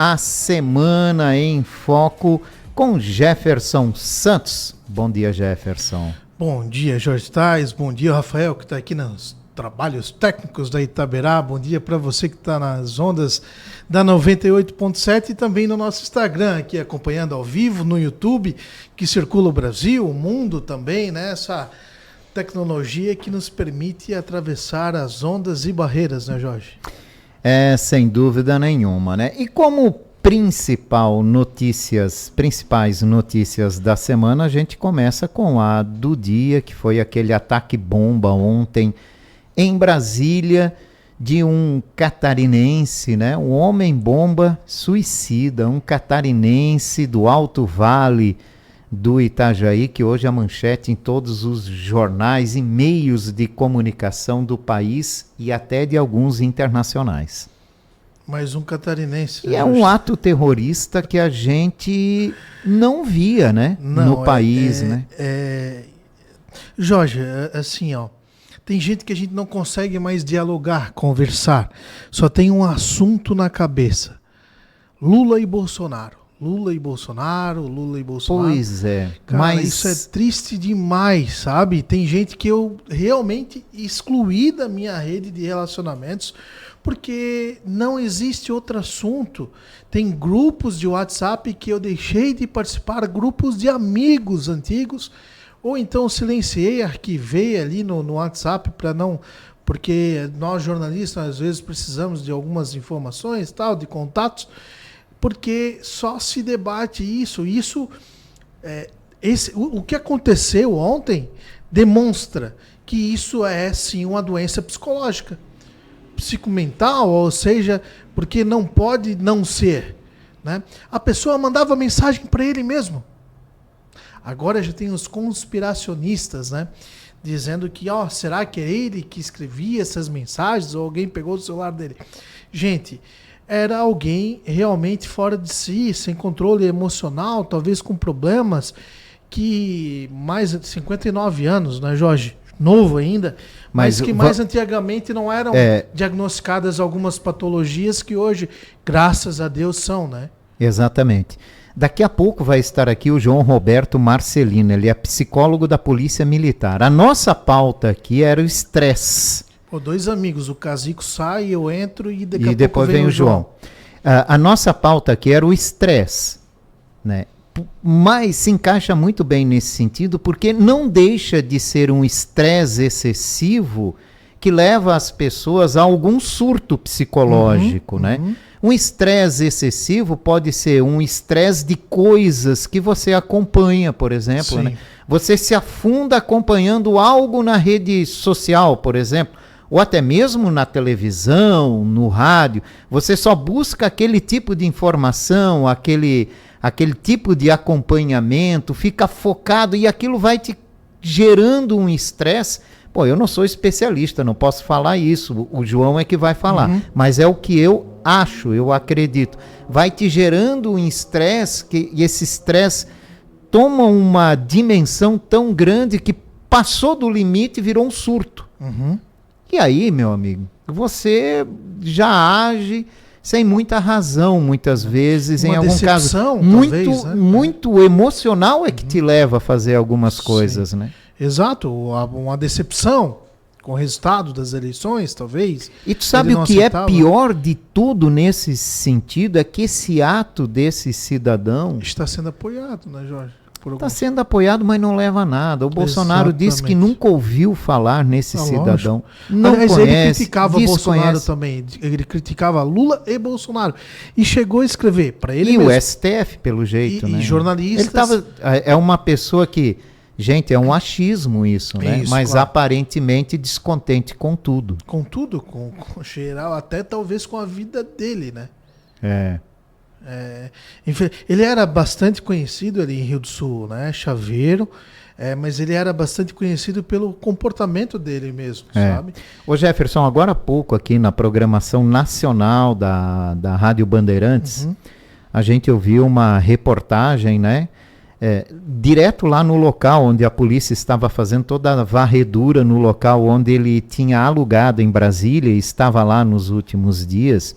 A Semana em Foco com Jefferson Santos. Bom dia, Jefferson. Bom dia, Jorge Tais. Bom dia, Rafael, que está aqui nos trabalhos técnicos da Itaberá. Bom dia para você que está nas ondas da 98.7 e também no nosso Instagram, aqui acompanhando ao vivo, no YouTube, que circula o Brasil, o mundo também, né? Essa tecnologia que nos permite atravessar as ondas e barreiras, né, Jorge? Sem dúvida nenhuma, né? E como principais notícias da semana, a gente começa com a do dia, que foi aquele ataque bomba ontem em Brasília de um catarinense, né? Um homem-bomba suicida, um catarinense do Alto Vale do Itajaí, que hoje é manchete em todos os jornais e meios de comunicação do país e até de alguns internacionais. Mais um catarinense. E é um ato terrorista que a gente não via, né? No país, né? Jorge, assim, ó, tem gente que a gente não consegue mais dialogar, conversar. Só tem um assunto na cabeça. Lula e Bolsonaro. Lula e Bolsonaro. Pois é. Cara, mas isso é triste demais, sabe? Tem gente que eu realmente excluí da minha rede de relacionamentos porque não existe outro assunto. Tem grupos de WhatsApp que eu deixei de participar, grupos de amigos antigos, ou então silenciei, arquivei ali no WhatsApp para não... Porque nós jornalistas às vezes precisamos de algumas informações, tal, de contatos, porque só se debate isso. O que aconteceu ontem demonstra que isso é sim uma doença psicológica, psicomental, ou seja, porque não pode não ser, né? A pessoa mandava mensagem para ele mesmo. Agora já tem os conspiracionistas, né? Dizendo que, será que é ele que escrevia essas mensagens ou alguém pegou o celular dele? Gente, era alguém realmente fora de si, sem controle emocional, talvez com problemas, que mais de 59 anos, né, Jorge? Novo ainda, mas que mais antigamente não eram diagnosticadas algumas patologias que hoje, graças a Deus, são, né? Exatamente. Daqui a pouco vai estar aqui o João Roberto Marcelino, ele é psicólogo da Polícia Militar. A nossa pauta aqui era o estresse. Dois amigos, o Casico sai, eu entro e depois vem o João. A nossa pauta aqui era o estresse, né? Mas se encaixa muito bem nesse sentido, porque não deixa de ser um estresse excessivo que leva as pessoas a algum surto psicológico, né? Um estresse excessivo pode ser um estresse de coisas que você acompanha, por exemplo, né? Você se afunda acompanhando algo na rede social, por exemplo, ou até mesmo na televisão, no rádio. Você só busca aquele tipo de informação, aquele tipo de acompanhamento, fica focado e aquilo vai te gerando um estresse. Eu não sou especialista, não posso falar isso, o João é que vai falar, mas é o que eu acho, eu acredito. Vai te gerando um estresse, e esse estresse toma uma dimensão tão grande que passou do limite e virou um surto. E aí, meu amigo, você já age sem muita razão, muitas vezes, em algum caso, muito emocional é que te leva a fazer algumas coisas, né? Exato, uma decepção com o resultado das eleições, talvez. E tu sabe o que é pior de tudo nesse sentido? É que esse ato desse cidadão... está sendo apoiado, né, Jorge? Está sendo apoiado, mas não leva a nada. O Bolsonaro disse que nunca ouviu falar nesse cidadão. Não conhece, ele criticava desconhece. Bolsonaro também. Ele criticava Lula e Bolsonaro. E chegou a escrever para ele mesmo. E o STF, pelo jeito, né? E jornalistas. É uma pessoa que... Gente, é um achismo isso, né? Mas claro, aparentemente descontente com tudo. Com tudo, com geral, até talvez com a vida dele, né? Ele era bastante conhecido ali em Rio do Sul, né? Chaveiro, mas ele era bastante conhecido pelo comportamento dele mesmo, sabe? Ô Jefferson, agora há pouco aqui na programação nacional da Rádio Bandeirantes, a gente ouviu uma reportagem, né? direto lá no local onde a polícia estava fazendo toda a varredura no local onde ele tinha alugado em Brasília e estava lá nos últimos dias.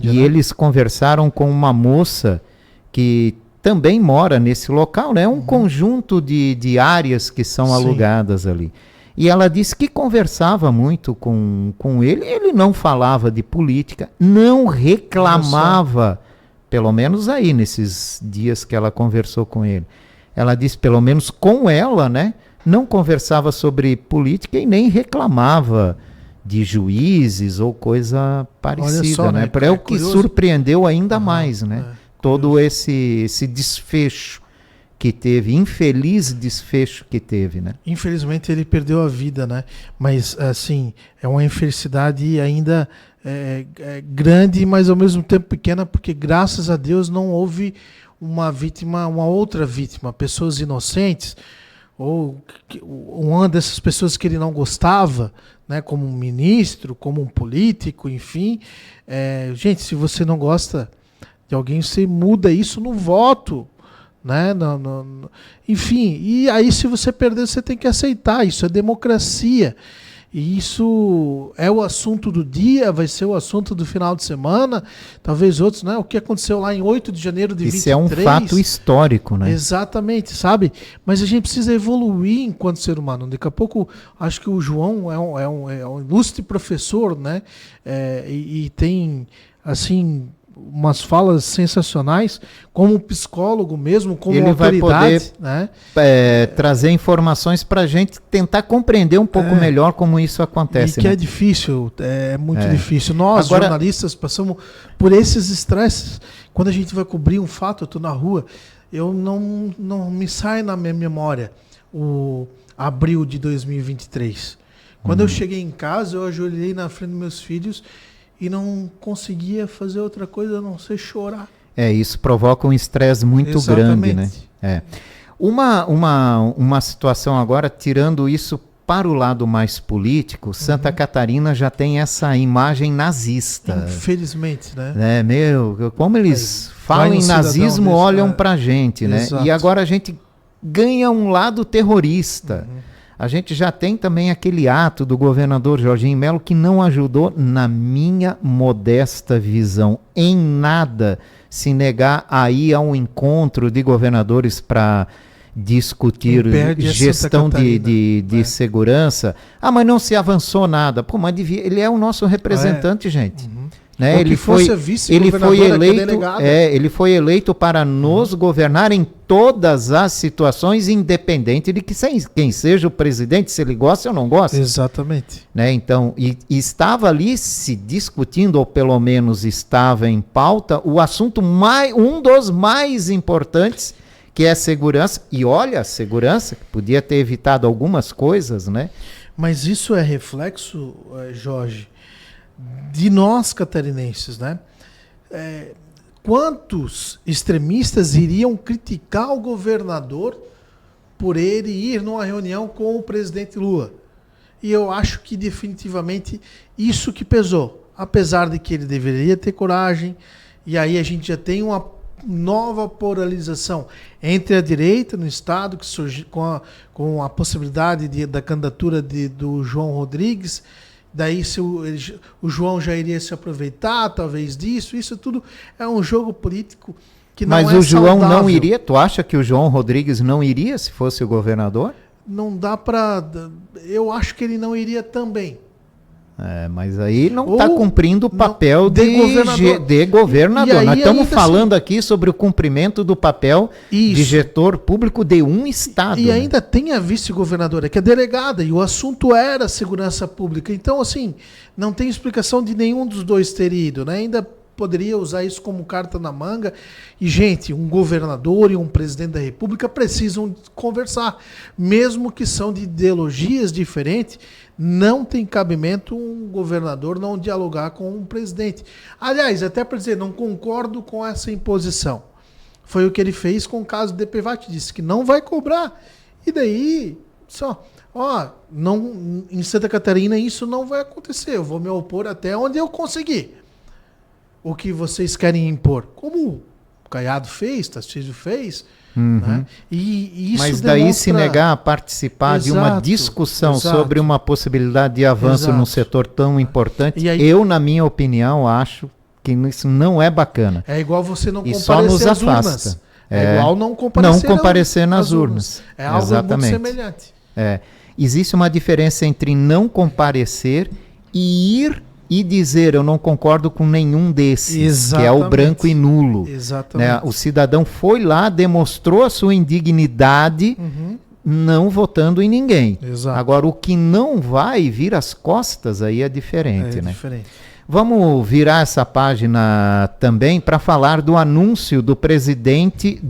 E eles conversaram com uma moça que também mora nesse local, né? Um conjunto de áreas que são alugadas ali. E ela disse que conversava muito com ele. Ele não falava de política, não reclamava, pelo menos aí nesses dias que ela conversou com ele. Ela disse, pelo menos com ela, né? Não conversava sobre política e nem reclamava de juízes ou coisa parecida, só, né? É o que surpreendeu ainda mais, né? Todo esse desfecho que teve, infeliz desfecho que teve, né? Infelizmente ele perdeu a vida, né? Mas, assim, é uma infelicidade ainda grande, mas ao mesmo tempo pequena, porque graças a Deus não houve uma outra vítima, pessoas inocentes, ou uma dessas pessoas que ele não gostava, né? Como um ministro, como um político, enfim. Gente, se você não gosta de alguém, você muda isso no voto, né? Enfim, e aí se você perder, você tem que aceitar, isso é democracia, e isso é o assunto do dia, vai ser o assunto do final de semana, talvez outros, né? O que aconteceu lá em 8 de janeiro de 23. Isso é um fato histórico, né? Exatamente, sabe? Mas a gente precisa evoluir enquanto ser humano. Daqui a pouco, acho que o João é um ilustre professor, né? E tem, assim, umas falas sensacionais, como psicólogo mesmo, como ele autoridade, vai poder, trazer informações para a gente tentar compreender um pouco melhor como isso acontece. E que é difícil, é muito difícil. Nós, jornalistas, passamos por esses estresses. Quando a gente vai cobrir um fato, eu estou na rua, eu não me sai na minha memória o abril de 2023. Quando eu cheguei em casa, eu ajoelhei na frente dos meus filhos e não conseguia fazer outra coisa a não ser chorar. Isso provoca um estresse muito grande, né? Uma situação agora, tirando isso para o lado mais político, Santa Catarina já tem essa imagem nazista. Infelizmente, né? Como eles falam em nazismo, olham pra gente, né? Exato. E agora a gente ganha um lado terrorista. A gente já tem também aquele ato do governador Jorginho Melo que não ajudou, na minha modesta visão, em nada se negar a ir a um encontro de governadores para discutir gestão de segurança. Mas não se avançou nada. Mas ele é o nosso representante, gente. Né? Ele foi eleito para nos governar em todas as situações, independente de quem seja o presidente, se ele gosta ou não gosta. Exatamente. Né? Então, e estava ali se discutindo, ou pelo menos estava em pauta, o assunto um dos mais importantes, que é a segurança. E olha, a segurança, que podia ter evitado algumas coisas, né? Mas isso é reflexo, Jorge, de nós catarinenses, né? Quantos extremistas iriam criticar o governador por ele ir numa reunião com o presidente Lula? E eu acho que definitivamente isso que pesou, apesar de que ele deveria ter coragem, e aí a gente já tem uma nova polarização entre a direita no estado, que surge com a possibilidade da candidatura do João Rodrigues. Daí se o João já iria se aproveitar, talvez disso. Isso tudo é um jogo político que não é saudável. Mas o João não iria? Tu acha que o João Rodrigues não iria se fosse o governador? Não dá para... Eu acho que ele não iria também. Mas aí não está cumprindo o papel de governador. Aí, nós estamos falando aqui sobre o cumprimento do papel de gestor público de um estado. E ainda tem a vice-governadora, que é delegada, e o assunto era segurança pública. Então, assim, não tem explicação de nenhum dos dois ter ido, né? Ainda poderia usar isso como carta na manga. E, gente, um governador e um presidente da República precisam conversar. Mesmo que são de ideologias diferentes, não tem cabimento um governador não dialogar com um presidente. Aliás, até para dizer, não concordo com essa imposição. Foi o que ele fez com o caso do DPVAT, disse que não vai cobrar. E daí, em Santa Catarina isso não vai acontecer. Eu vou me opor até onde eu conseguir. O que vocês querem impor? Como Caiado fez, Tarcísio fez. Né? E isso mas daí se negar a participar de uma discussão sobre uma possibilidade de avanço num setor tão importante, aí, eu, na minha opinião, acho que isso não é bacana. É igual você não comparecer só nos às afasta. Urnas. É igual não comparecer nas urnas. É algo muito semelhante. Existe uma diferença entre não comparecer e ir e dizer eu não concordo com nenhum desses, exatamente, que é o branco e nulo. Exatamente. Né? O cidadão foi lá, demonstrou a sua indignidade, não votando em ninguém. Exato. Agora, o que não vai vir as costas aí é diferente. Né? Diferente. Vamos virar essa página também para falar do anúncio do presidente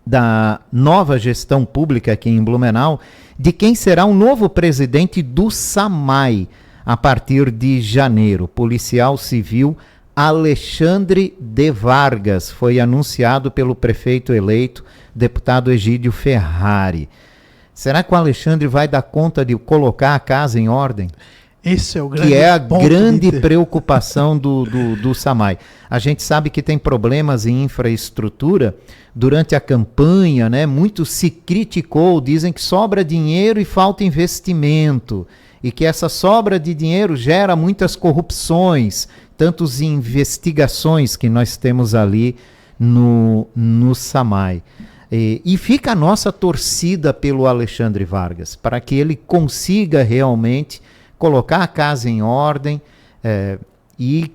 da nova gestão pública aqui em Blumenau, de quem será o novo presidente do SAMAI a partir de janeiro. Policial civil Alexandre de Vargas foi anunciado pelo prefeito eleito, deputado Egídio Ferrari. Será que o Alexandre vai dar conta de colocar a casa em ordem? Esse é o grande que é a grande preocupação do SAMAI. A gente sabe que tem problemas em infraestrutura. Durante a campanha, né, muito se criticou, dizem que sobra dinheiro e falta investimento, e que essa sobra de dinheiro gera muitas corrupções, tantas investigações que nós temos ali no SAMAI. E fica a nossa torcida pelo Alexandre Vargas, para que ele consiga realmente colocar a casa em ordem e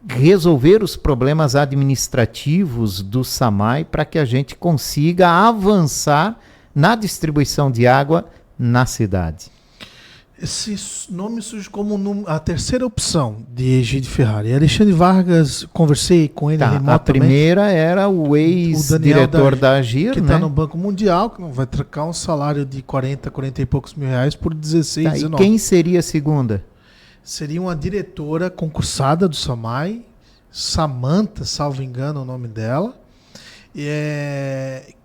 resolver os problemas administrativos do SAMAI para que a gente consiga avançar na distribuição de água na cidade. Esse nome surge como a terceira opção de Egídio Ferrari. Alexandre Vargas, conversei com ele remotamente. A primeira era o ex-diretor da Agir, que está no Banco Mundial, que não vai trocar um salário de 40 e poucos mil reais por 16, 19. E quem seria a segunda? Seria uma diretora concursada do SAMAI, Samantha, salvo engano o nome dela,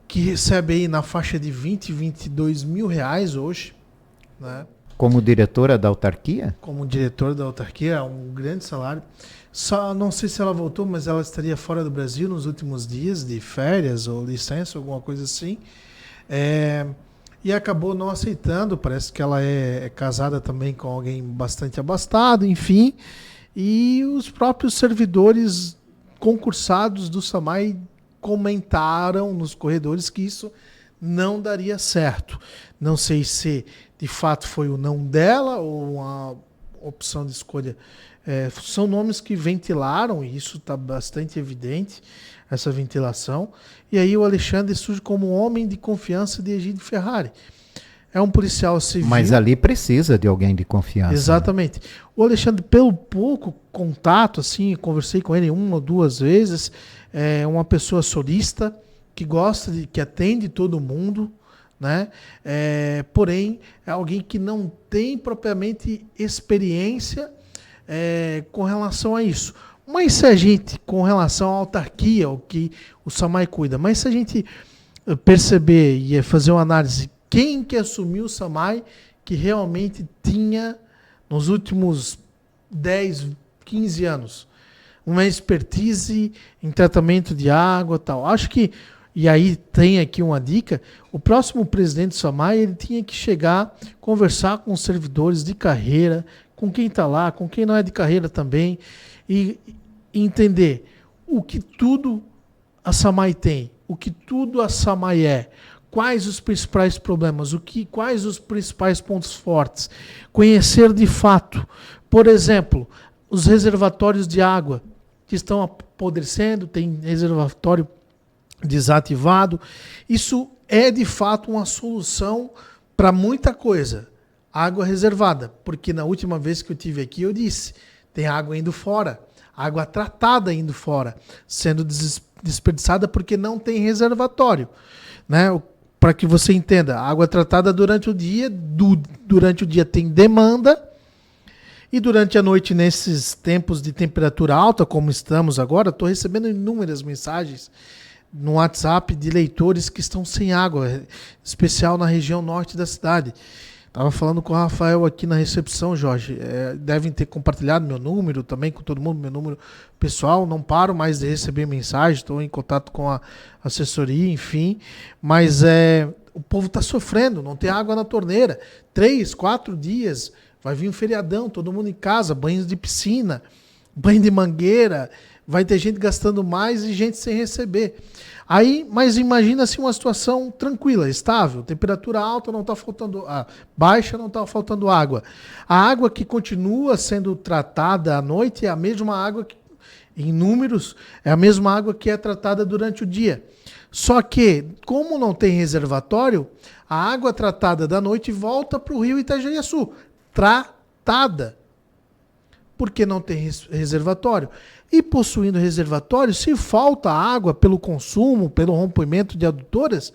que recebe aí na faixa de 20, 22 mil reais hoje, né? Como diretora da autarquia? Como diretora da autarquia, é um grande salário. Só não sei se ela voltou, mas ela estaria fora do Brasil nos últimos dias de férias ou licença, alguma coisa assim. E acabou não aceitando, parece que ela é casada também com alguém bastante abastado, enfim. E os próprios servidores concursados do SAMAI comentaram nos corredores que isso não daria certo. Não sei se de fato foi o não dela ou uma opção de escolha. São nomes que ventilaram, e isso está bastante evidente, essa ventilação. E aí o Alexandre surge como homem de confiança de Egídio Ferrari. É um policial civil. Mas ali precisa de alguém de confiança. Exatamente. Né? O Alexandre, pelo pouco contato, assim, conversei com ele 1 ou 2 vezes, é uma pessoa solista, que gosta que atende todo mundo, né? Porém, é alguém que não tem propriamente experiência com relação a isso. Mas se a gente, com relação à autarquia, o que o SAMAI cuida, mas se a gente perceber e fazer uma análise, quem que assumiu o SAMAI que realmente tinha, nos últimos 10, 15 anos, uma expertise em tratamento de água e tal. Acho que, e aí tem aqui uma dica, o próximo presidente do SAMAI, ele tinha que chegar, conversar com os servidores de carreira, com quem está lá, com quem não é de carreira também, e entender o que tudo a SAMAI tem, o que tudo a SAMAI é, quais os principais problemas, quais os principais pontos fortes, conhecer de fato, por exemplo, os reservatórios de água que estão apodrecendo, tem reservatório desativado. Isso é de fato uma solução para muita coisa. Água reservada, porque na última vez que eu tive aqui eu disse, tem água indo fora, água tratada indo fora, sendo desperdiçada porque não tem reservatório, né? Para que você entenda, água tratada durante o dia, durante o dia tem demanda, e durante a noite, nesses tempos de temperatura alta, como estamos agora, estou recebendo inúmeras mensagens no WhatsApp de leitores que estão sem água, especial na região norte da cidade. Tava falando com o Rafael aqui na recepção, Jorge. Devem ter compartilhado meu número também com todo mundo, meu número pessoal. Não paro mais de receber mensagem, estou em contato com a assessoria, enfim. Mas o povo está sofrendo, não tem água na torneira. 3, 4 dias, vai vir um feriadão, todo mundo em casa, banhos de piscina, banho de mangueira, vai ter gente gastando mais e gente sem receber. Aí, mas imagina-se uma situação tranquila, estável, temperatura alta, não está faltando, baixa, não está faltando água. A água que continua sendo tratada à noite é a mesma água que, em números, é a mesma água que é tratada durante o dia. Só que, como não tem reservatório, a água tratada da noite volta para o rio Itajaí-Açu, tratada, porque não tem reservatório. E possuindo reservatório, se falta água pelo consumo, pelo rompimento de adutoras,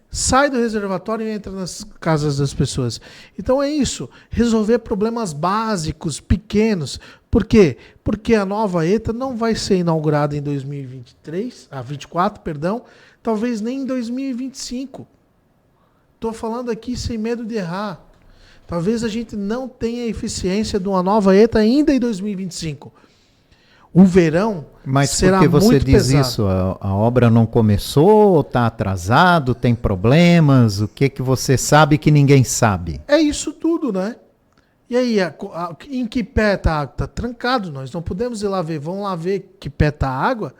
sai do reservatório e entra nas casas das pessoas. Então é isso, resolver problemas básicos, pequenos. Por quê? Porque a nova ETA não vai ser inaugurada em 24, talvez nem em 2025. Estou falando aqui sem medo de errar. Talvez a gente não tenha eficiência de uma nova ETA ainda em 2025. O verão será muito pesado. Mas por que você diz isso? A obra não começou, está atrasado, tem problemas? O que você sabe que ninguém sabe? É isso tudo, né? E aí, em que pé está a água? Está trancado, nós não podemos ir lá ver. Vamos lá ver que pé está a água?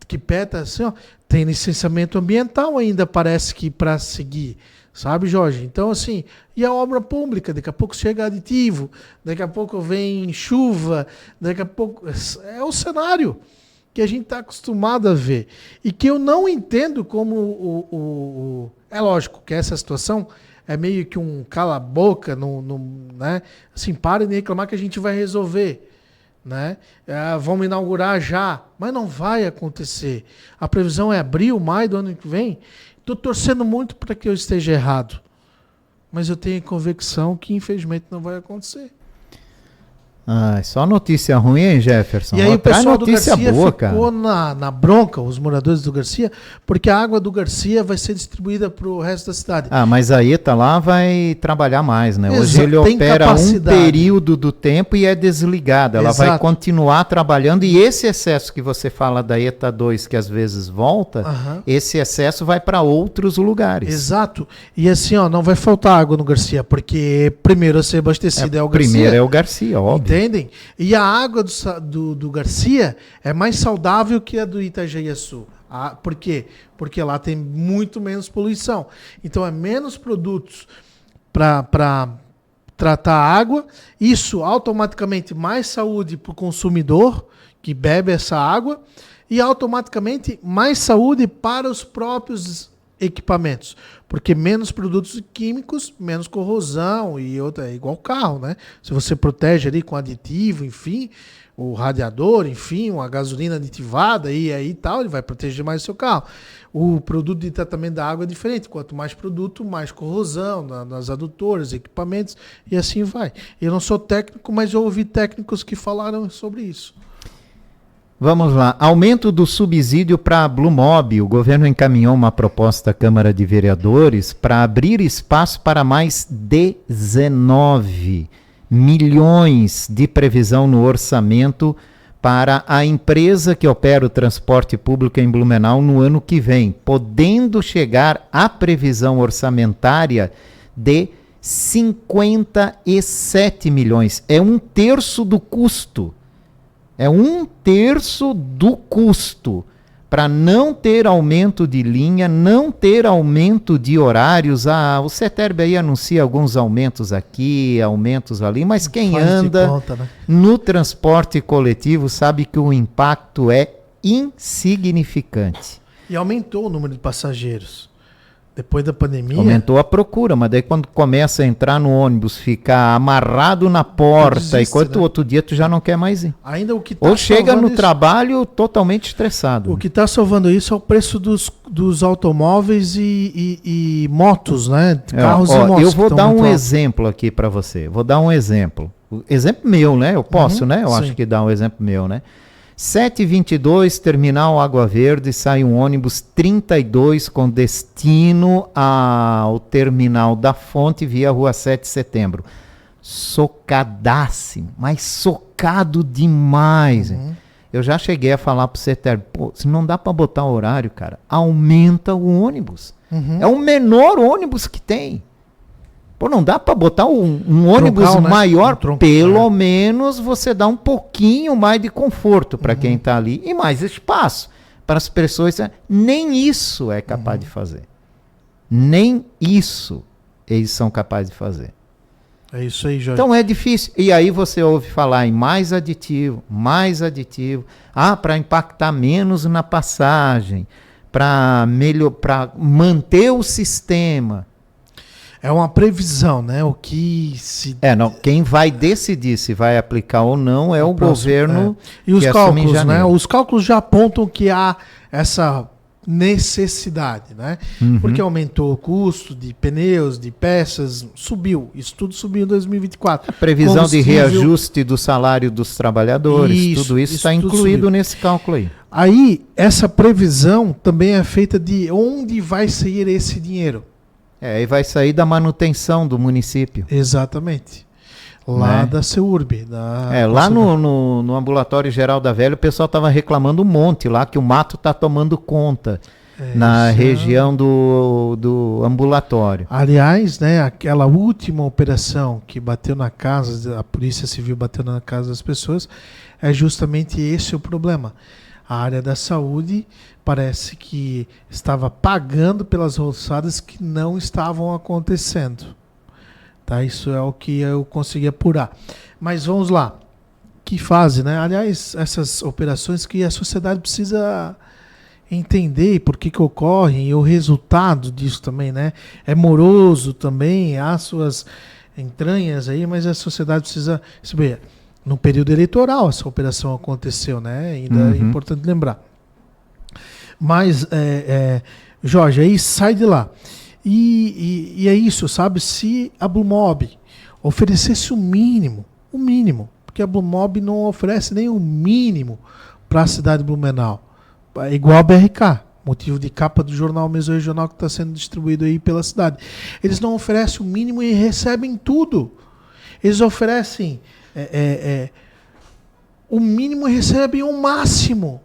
Que pé está assim, ó. Tem licenciamento ambiental ainda, parece que para seguir. Sabe, Jorge? Então, assim, e a obra pública? Daqui a pouco chega aditivo, daqui a pouco vem chuva, daqui a pouco... É o cenário que a gente está acostumado a ver. E que eu não entendo como É lógico que essa situação é meio que um cala-boca, né? Assim, parem de reclamar que a gente vai resolver. Né? Vamos inaugurar já, mas não vai acontecer. A previsão é abril, maio do ano que vem. Estou torcendo muito para que eu esteja errado, mas eu tenho convicção que infelizmente não vai acontecer. Só notícia ruim, hein, Jefferson? E aí o pessoal do Garcia boa, ficou na bronca, os moradores do Garcia, porque a água do Garcia vai ser distribuída para o resto da cidade. Mas a ETA lá vai trabalhar mais, né? Hoje ele opera um período do tempo e é desligada. Ela vai continuar trabalhando e esse excesso que você fala da ETA 2, que às vezes volta, esse excesso vai para outros lugares. Exato. E assim, ó, não vai faltar água no Garcia, porque primeiro a ser abastecida é o Garcia. Primeiro é o Garcia, óbvio. Entendem? E a água do Garcia é mais saudável que a do Itajaí-Açu. Por quê? Porque lá tem muito menos poluição. Então é menos produtos para tratar a água. Isso automaticamente mais saúde para o consumidor que bebe essa água e automaticamente mais saúde para os próprios equipamentos, porque menos produtos químicos, menos corrosão e outra, é igual carro, né? Se você protege ali com aditivo, enfim, o radiador, enfim, uma gasolina aditivada e aí tal, ele vai proteger mais o seu carro. O produto de tratamento da água é diferente, quanto mais produto, mais corrosão nas adutoras, equipamentos e assim vai. Eu não sou técnico, mas eu ouvi técnicos que falaram sobre isso. Vamos lá. Aumento do subsídio para a Blumob. O governo encaminhou uma proposta à Câmara de Vereadores para abrir espaço para mais 19 milhões de previsão no orçamento para a empresa que opera o transporte público em Blumenau no ano que vem, podendo chegar à previsão orçamentária de 57 milhões. É 1/3 do custo. É 1/3 do custo para não ter aumento de linha, não ter aumento de horários. O CETERB aí anuncia alguns aumentos aqui, aumentos ali, mas quem anda no transporte coletivo sabe que o impacto é insignificante. E aumentou o número de passageiros. Depois da pandemia... Aumentou a procura, mas daí quando começa a entrar no ônibus, ficar amarrado na porta, enquanto outro dia tu já não quer mais ir. Ainda o que tá ou chega no trabalho totalmente estressado. O que está salvando isso é o preço dos automóveis e motos, né? Carros e motos. Eu vou dar um exemplo aqui para você. Vou dar um exemplo. Exemplo meu, né? Eu posso, né? Eu acho que dá um exemplo meu, né? 7h22, terminal Água Verde, sai um ônibus 32 com destino ao terminal da Fonte via Rua 7 de Setembro. Socadaço, mas socado demais. Eu já cheguei a falar pro CETERB, pô, se não dá para botar horário, cara, aumenta o ônibus. É o menor ônibus que tem. Pô, não dá para botar um ônibus Troncal, né? maior, Troncal, pelo menos você dá um pouquinho mais de conforto para quem está ali e mais espaço para as pessoas. Nem isso é capaz de fazer. Nem isso eles são capazes de fazer. É isso aí, Jorge. Então é difícil. E aí você ouve falar em mais aditivo. Para impactar menos na passagem, para manter o sistema. É uma previsão, né? O que se... Quem vai decidir se vai aplicar ou não é o governo. E os cálculos, né? Os cálculos já apontam que há essa necessidade, né? Porque aumentou o custo de pneus, de peças, subiu. Isso tudo subiu em 2024. A previsão de reajuste do salário dos trabalhadores, tudo isso está incluído nesse cálculo aí. Aí, essa previsão também é feita de onde vai sair esse dinheiro. E vai sair da manutenção do município. Exatamente. Lá da CEURB. Lá no ambulatório geral da Velha, o pessoal estava reclamando um monte lá, que o mato está tomando conta na região do ambulatório. Aliás, né, aquela última operação que bateu na casa, a Polícia Civil bateu na casa das pessoas, é justamente esse o problema. A área da saúde parece que estava pagando pelas roçadas que não estavam acontecendo. Tá? Isso é o que eu consegui apurar. Mas vamos lá. Que fase, né? Aliás, essas operações que a sociedade precisa entender por que ocorrem e o resultado disso também, né? É moroso também, há suas entranhas aí, mas a sociedade precisa saber. No período eleitoral essa operação aconteceu, né? Ainda é importante lembrar. Mas, Jorge, aí sai de lá. E é isso, sabe? Se a Blumob oferecesse o mínimo, porque a Blumob não oferece nem o mínimo para a cidade de Blumenau. É igual a BRK, motivo de capa do jornal Mesorregional que está sendo distribuído aí pela cidade. Eles não oferecem o mínimo e recebem tudo. Eles oferecem o mínimo e recebem o máximo.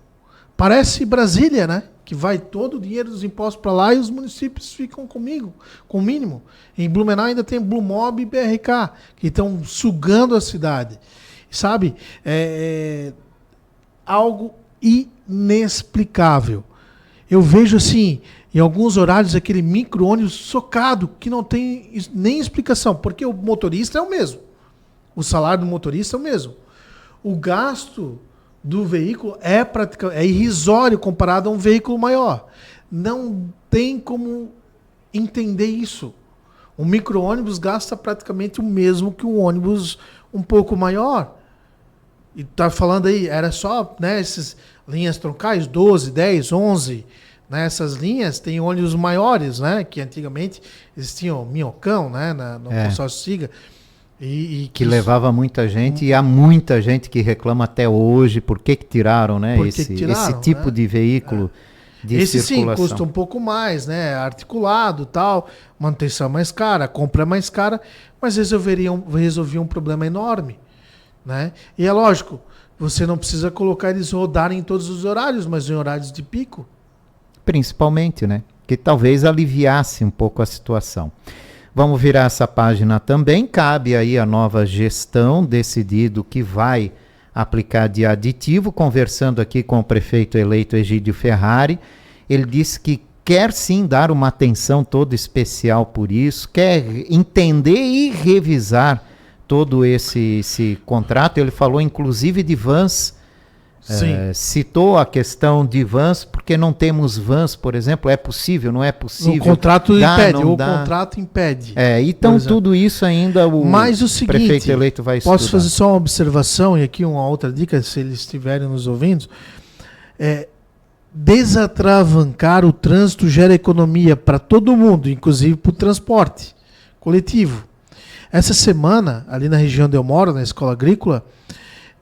Parece Brasília, né? Que vai todo o dinheiro dos impostos para lá e os municípios ficam com o mínimo. Em Blumenau ainda tem Blumob e BRK, que estão sugando a cidade. Sabe? Algo inexplicável. Eu vejo assim, em alguns horários, aquele micro-ônibus socado, que não tem nem explicação, porque o motorista é o mesmo. O salário do motorista é o mesmo. O gasto do veículo é irrisório comparado a um veículo maior. Não tem como entender isso. Um micro-ônibus gasta praticamente o mesmo que um ônibus um pouco maior. E tá falando aí, era só, né, essas linhas troncais, 12, 10, 11, né, essas linhas tem ônibus maiores, né, que antigamente existiam Minhocão, né, no consórcio Siga. Que levava muita gente, e há muita gente que reclama até hoje por que tiraram, né, esse tipo de veículo de esse circulação. Sim, custa um pouco mais, né, articulado, tal, manutenção mais cara, compra mais cara, mas resolviam um problema enorme, né? E é lógico, você não precisa colocar eles rodarem em todos os horários, mas em horários de pico. Principalmente, né, que talvez aliviasse um pouco a situação. Vamos virar essa página também. Cabe aí a nova gestão decidir o que vai aplicar de aditivo. Conversando aqui com o prefeito eleito Egídio Ferrari, ele disse que quer sim dar uma atenção toda especial por isso, quer entender e revisar todo esse contrato. Ele falou inclusive de vans. Citou a questão de vans, porque não temos vans, por exemplo. É possível, não é possível? O contrato impede, contrato impede. Então tudo isso ainda Mas o seguinte, prefeito eleito vai estudar. Posso fazer só uma observação e aqui uma outra dica, se eles estiverem nos ouvindo. Desatravancar o trânsito gera economia para todo mundo, inclusive para o transporte coletivo. Essa semana, ali na região onde eu moro, na escola agrícola,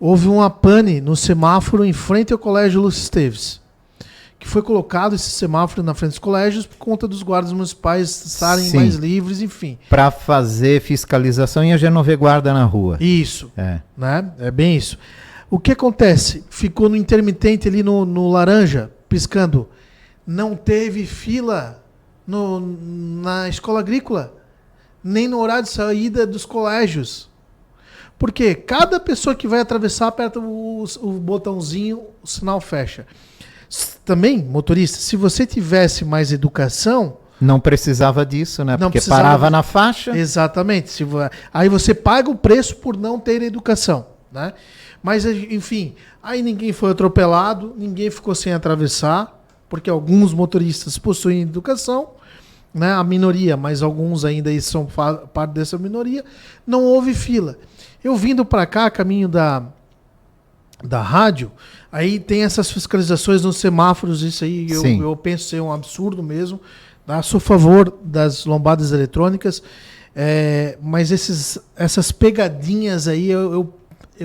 houve uma pane no semáforo em frente ao Colégio Lúcio Esteves, que foi colocado esse semáforo na frente dos colégios por conta dos guardas municipais estarem mais livres, enfim. Para fazer fiscalização e a gente não ver guarda na rua. Isso, né? É bem isso. O que acontece? Ficou no intermitente ali no laranja, piscando. Não teve fila na escola agrícola, nem no horário de saída dos colégios. Porque cada pessoa que vai atravessar aperta o botãozinho, o sinal fecha. Também, motorista, se você tivesse mais educação... Não precisava disso, né? Porque parava na faixa. Exatamente. Aí você paga o preço por não ter educação, né? Mas, enfim, aí ninguém foi atropelado, ninguém ficou sem atravessar, porque alguns motoristas possuem educação, né? A minoria, mas alguns ainda são parte dessa minoria, não houve fila. Eu vindo para cá, caminho da rádio, aí tem essas fiscalizações nos semáforos, isso aí eu penso ser um absurdo mesmo. Tá? Sou a favor das lombadas eletrônicas, mas essas pegadinhas aí eu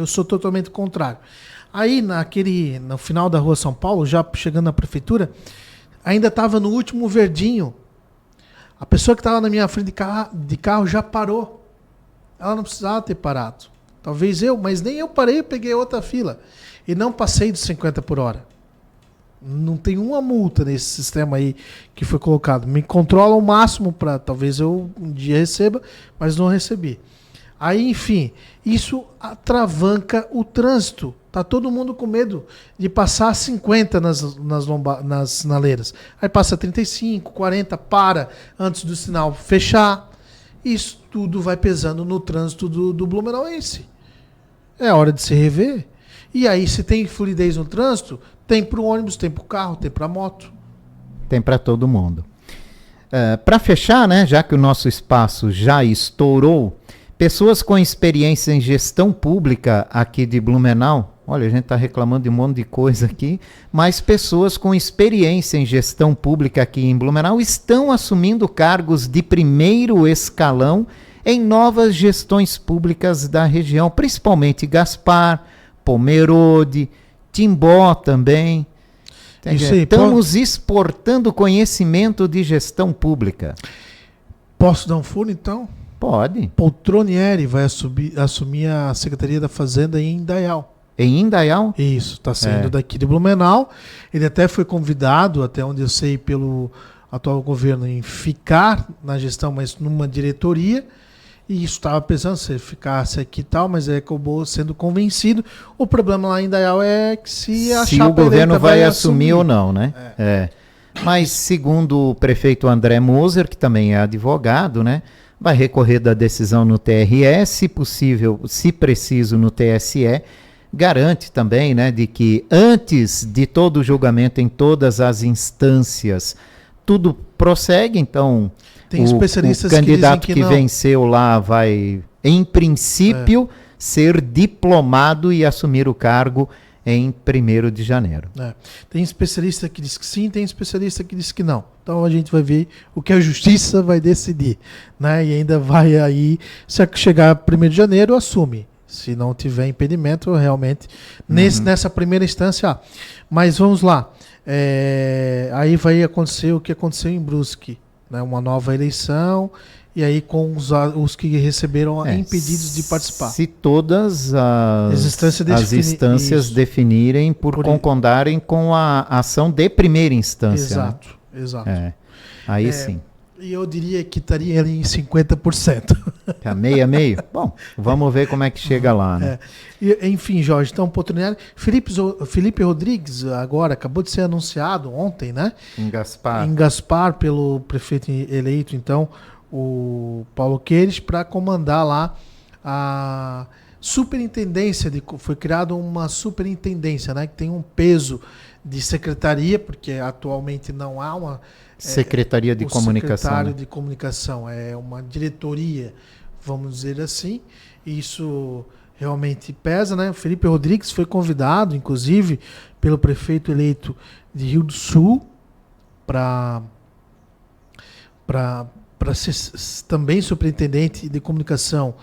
sou totalmente contrário. Aí no final da Rua São Paulo, já chegando na prefeitura, ainda estava no último verdinho. A pessoa que estava na minha frente de carro já parou. Ela não precisava ter parado. Talvez mas nem eu parei, eu peguei outra fila. E não passei dos 50 por hora. Não tem uma multa nesse sistema aí que foi colocado. Me controla o máximo para talvez eu um dia receba, mas não recebi. Aí, enfim, isso atravanca o trânsito. Tá todo mundo com medo de passar 50 nas sinaleiras. Aí passa 35, 40, para antes do sinal fechar. Isso tudo vai pesando no trânsito do Blumenauense. É hora de se rever. E aí, se tem fluidez no trânsito, tem para o ônibus, tem para o carro, tem para a moto. Tem para todo mundo. Para fechar, né, já que o nosso espaço já estourou, pessoas com experiência em gestão pública aqui de Blumenau, olha, a gente está reclamando de um monte de coisa aqui, mas pessoas com experiência em gestão pública aqui em Blumenau estão assumindo cargos de primeiro escalão em novas gestões públicas da região, principalmente Gaspar, Pomerode, Timbó também. Estamos exportando conhecimento de gestão pública. Posso dar um furo, então? Pode. Poltronieri vai assumir a Secretaria da Fazenda em Indaial. Em Indaial? Isso, está saindo daqui de Blumenau. Ele até foi convidado, até onde eu sei, pelo atual governo, em ficar na gestão, mas numa diretoria. E isso estava pensando se ele ficasse aqui e tal, mas acabou sendo convencido. O problema lá em Indaial é que se o governo vai assumir ou não, né? Mas segundo o prefeito André Moser, que também é advogado, né? Vai recorrer da decisão no TRE, se possível, se preciso, no TSE. Garante também, né, de que antes de todo o julgamento em todas as instâncias, tudo prossegue. Então, tem especialistas o candidato que que venceu lá vai, em princípio, ser diplomado e assumir o cargo em 1º de janeiro. Tem especialista que diz que sim, tem especialista que diz que não. Então a gente vai ver o que a justiça vai decidir, né? E ainda vai aí, se chegar 1º de janeiro, assume. Se não tiver impedimento, realmente, nessa primeira instância. Mas vamos lá. Aí vai acontecer o que aconteceu em Brusque, né? Uma nova eleição, e aí com os que receberam impedidos de participar. Se todas as instâncias definirem por concordarem com a ação de primeira instância. Exato. Aí sim. E eu diria que estaria ali em 50%. Meio? Bom, vamos ver como é que chega lá, né? Enfim, Jorge, então, oportunidade. Felipe Rodrigues, agora, acabou de ser anunciado ontem, né? Em Gaspar, pelo prefeito eleito, então, o Paulo Queires, para comandar lá a superintendência. Foi criada uma superintendência, né? Que tem um peso de secretaria, porque atualmente não há uma... Secretaria de Comunicação. Secretário de Comunicação. É uma diretoria, vamos dizer assim. Isso realmente pesa, né? O Felipe Rodrigues foi convidado, inclusive, pelo prefeito eleito de Rio do Sul para ser também superintendente de comunicação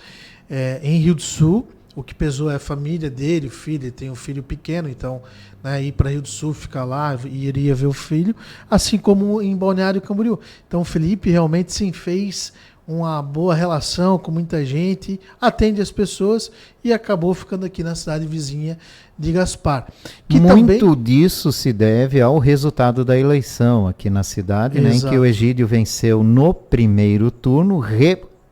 em Rio do Sul. O que pesou é a família dele, o filho, ele tem um filho pequeno, então, né, ir para Rio do Sul, ficar lá e iria ver o filho, assim como em Balneário Camboriú. Então o Felipe realmente sim fez uma boa relação com muita gente, atende as pessoas e acabou ficando aqui na cidade vizinha de Gaspar. Que muito disso se deve ao resultado da eleição aqui na cidade, né, em que o Egídio venceu no primeiro turno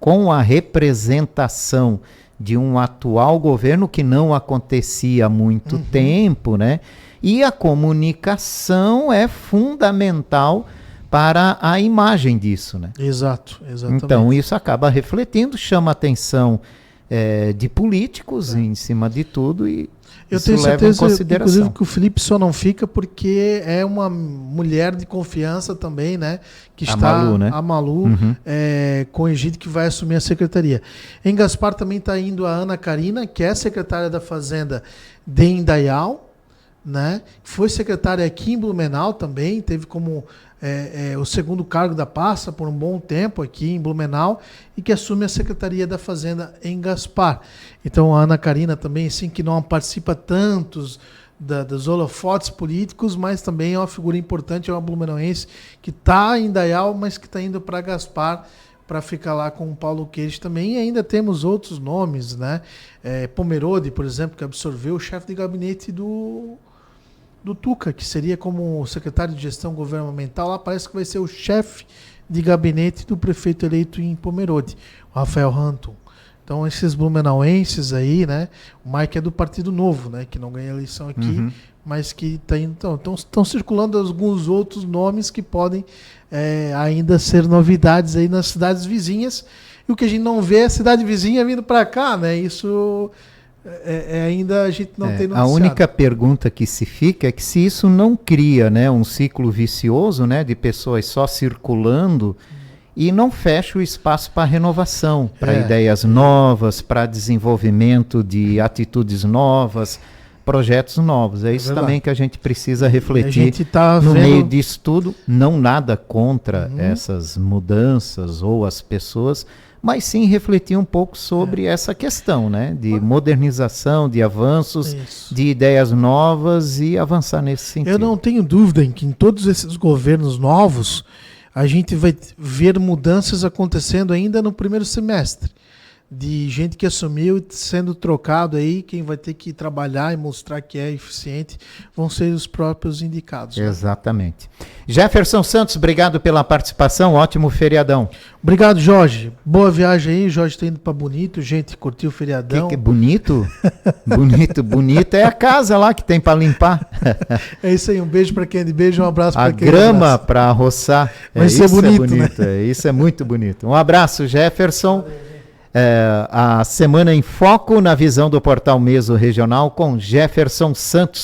com a representação de um atual governo que não acontecia há muito tempo, né? E a comunicação é fundamental para a imagem disso, né? Exato, exatamente. Então isso acaba refletindo, chama a atenção de políticos em cima de tudo e eu tenho certeza, inclusive, que o Felipe só não fica porque é uma mulher de confiança também, né? Que está, a Malu, com o Egídio, que vai assumir a secretaria. Em Gaspar também está indo a Ana Karina, que é secretária da Fazenda de Indaial, né? Foi secretária aqui em Blumenau também, teve como o segundo cargo da pasta por um bom tempo aqui em Blumenau e que assume a Secretaria da Fazenda em Gaspar. Então a Ana Karina também, assim, que não participa tantos dos holofotes políticos, mas também é uma figura importante, é uma blumenauense que está em Indaial, mas que está indo para Gaspar para ficar lá com o Paulo Queijo também. E ainda temos outros nomes, né? Pomerode, por exemplo, que absorveu o chefe de gabinete do Tuca, que seria como secretário de gestão governamental, lá parece que vai ser o chefe de gabinete do prefeito eleito em Pomerode, o Rafael Hanton. Então esses blumenauenses aí, né? O Mike é do Partido Novo, né? Que não ganha eleição aqui, mas que está indo. Então estão circulando alguns outros nomes que podem ainda ser novidades aí nas cidades vizinhas. E o que a gente não vê é a cidade vizinha vindo para cá, né? Isso ainda a gente não tem noticiado. A única pergunta que se fica é que se isso não cria, né, um ciclo vicioso, né, de pessoas só circulando e não fecha o espaço para renovação, para ideias novas, para desenvolvimento de atitudes novas, projetos novos. É isso também que a gente precisa refletir. A gente tá no meio disso tudo, não nada contra essas mudanças ou as pessoas, mas sim refletir um pouco sobre essa questão, né, de modernização, de avanços, de ideias novas e avançar nesse sentido. Eu não tenho dúvida em que em todos esses governos novos a gente vai ver mudanças acontecendo ainda no primeiro semestre. De gente que assumiu e sendo trocado aí, quem vai ter que trabalhar e mostrar que é eficiente vão ser os próprios indicados. Exatamente. Né? Jefferson Santos, obrigado pela participação, ótimo feriadão. Obrigado, Jorge. Boa viagem aí, Jorge está indo para Bonito, gente, curtiu o feriadão. Que bonito? Bonito é a casa lá que tem para limpar. É isso aí, um beijo para quem é de beijo, um abraço para quem é de grama para roçar. Vai ser bonito, né? Isso é muito bonito. Um abraço, Jefferson. A Semana em Foco na visão do Portal Meso Regional com Jefferson Santos.